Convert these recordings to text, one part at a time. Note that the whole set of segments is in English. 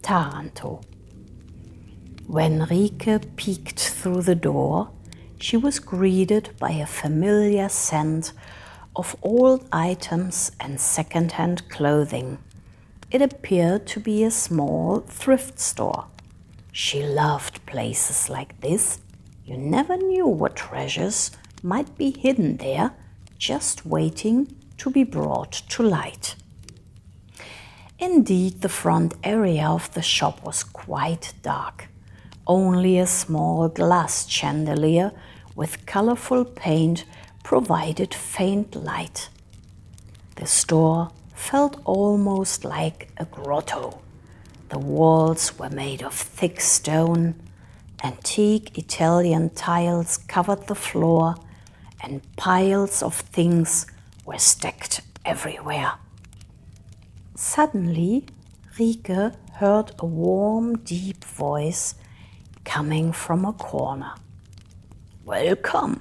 Taranto. When Rieke peeked through the door, she was greeted by a familiar scent of old items and second-hand clothing. It appeared to be a small thrift store. She loved places like this. You never knew what treasures might be hidden there, just waiting to be brought to light. Indeed, the front area of the shop was quite dark. Only a small glass chandelier with colorful paint provided faint light. The store felt almost like a grotto. The walls were made of thick stone. Antique Italian tiles covered the floor, and piles of things were stacked everywhere. Suddenly, Rieke heard a warm, deep voice coming from a corner. "Welcome."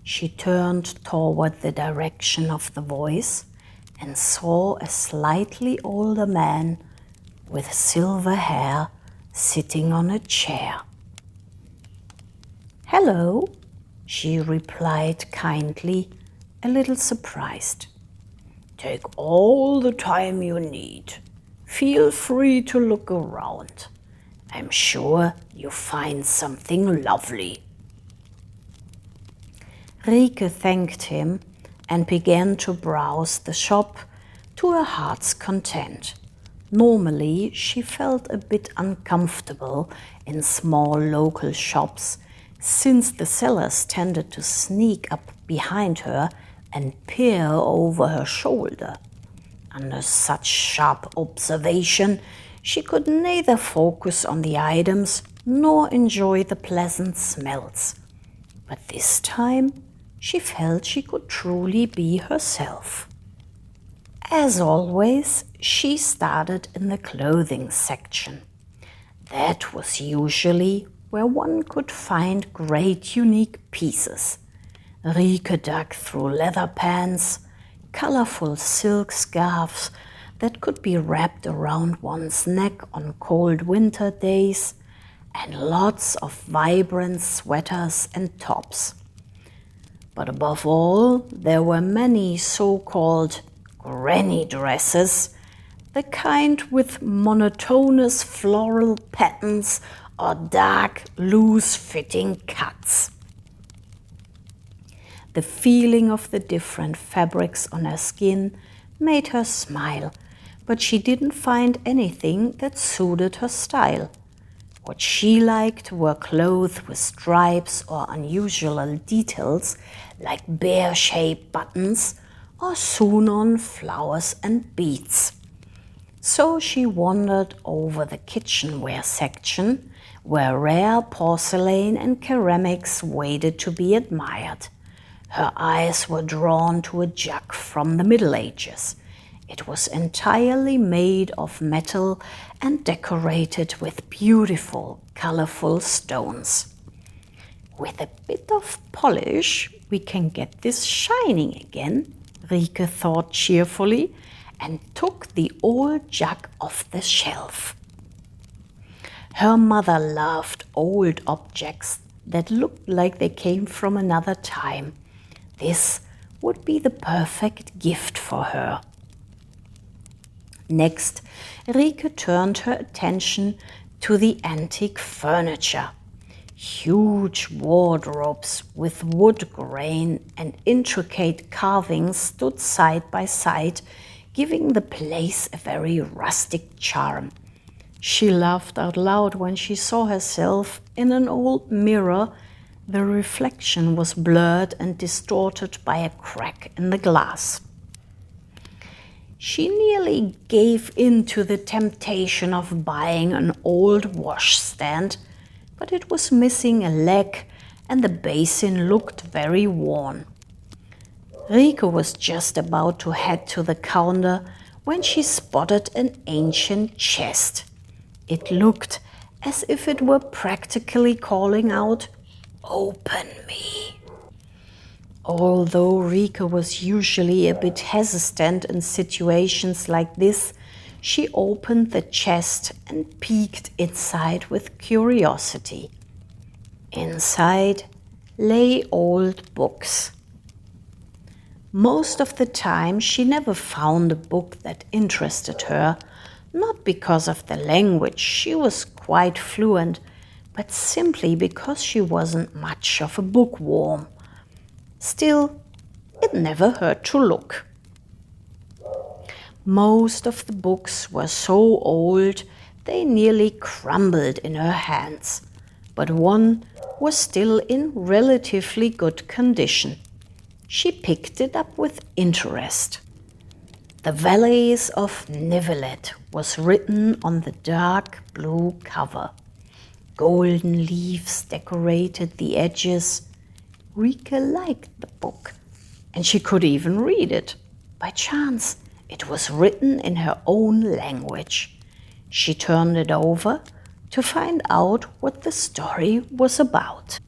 She turned toward the direction of the voice and saw a slightly older man with silver hair sitting on a chair. "Hello," she replied kindly, a little surprised. "Take all the time you need. Feel free to look around. I'm sure you find something lovely." Rieke thanked him and began to browse the shop to her heart's content. Normally, she felt a bit uncomfortable in small local shops, since the sellers tended to sneak up behind her and peer over her shoulder. Under such sharp observation, she could neither focus on the items nor enjoy the pleasant smells. But this time, she felt she could truly be herself. As always, she started in the clothing section. That was usually where one could find great unique pieces. Rieke dug through leather pants, colorful silk scarves that could be wrapped around one's neck on cold winter days, and lots of vibrant sweaters and tops. But above all, there were many so-called granny dresses, the kind with monotonous floral patterns or dark, loose-fitting cuts. The feeling of the different fabrics on her skin made her smile, but she didn't find anything that suited her style. What she liked were clothes with stripes or unusual details like bear-shaped buttons or sewn-on flowers and beads. So she wandered over the kitchenware section, where rare porcelain and ceramics waited to be admired. Her eyes were drawn to a jug from the Middle Ages. It was entirely made of metal and decorated with beautiful, colorful stones. "With a bit of polish, we can get this shining again," Rieke thought cheerfully, and took the old jug off the shelf. Her mother loved old objects that looked like they came from another time. This would be the perfect gift for her. Next, Rieke turned her attention to the antique furniture. Huge wardrobes with wood grain and intricate carvings stood side by side, giving the place a very rustic charm. She laughed out loud when she saw herself in an old mirror. The reflection was blurred and distorted by a crack in the glass. She nearly gave in to the temptation of buying an old washstand, but it was missing a leg and the basin looked very worn. Rieke was just about to head to the counter when she spotted an ancient chest. It looked as if it were practically calling out, "Open me." Although Rieke was usually a bit hesitant in situations like this, she opened the chest and peeked inside with curiosity. Inside lay old books. Most of the time, she never found a book that interested her, not because of the language, she was quite fluent, but simply because she wasn't much of a bookworm. Still, it never hurt to look. Most of the books were so old they nearly crumbled in her hands, but one was still in relatively good condition. She picked it up with interest. The Valleys of Nivaleth was written on the dark blue cover. Golden leaves decorated the edges. Rieke liked the book, and she could even read it. By chance, it was written in her own language. She turned it over to find out what the story was about.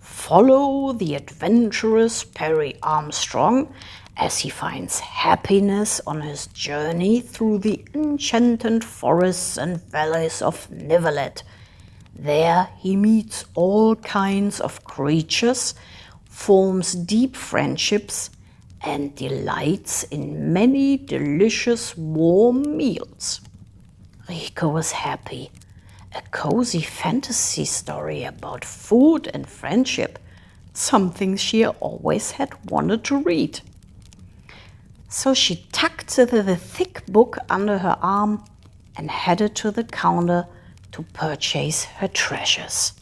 Follow the adventurous Perry Armstrong as he finds happiness on his journey through the enchanted forests and valleys of Nivaleth. There he meets all kinds of creatures, forms deep friendships, and delights in many delicious warm meals. Rieke was happy. A cozy fantasy story about food and friendship, something she always had wanted to read. So she tucked the thick book under her arm and headed to the counter to purchase her treasures.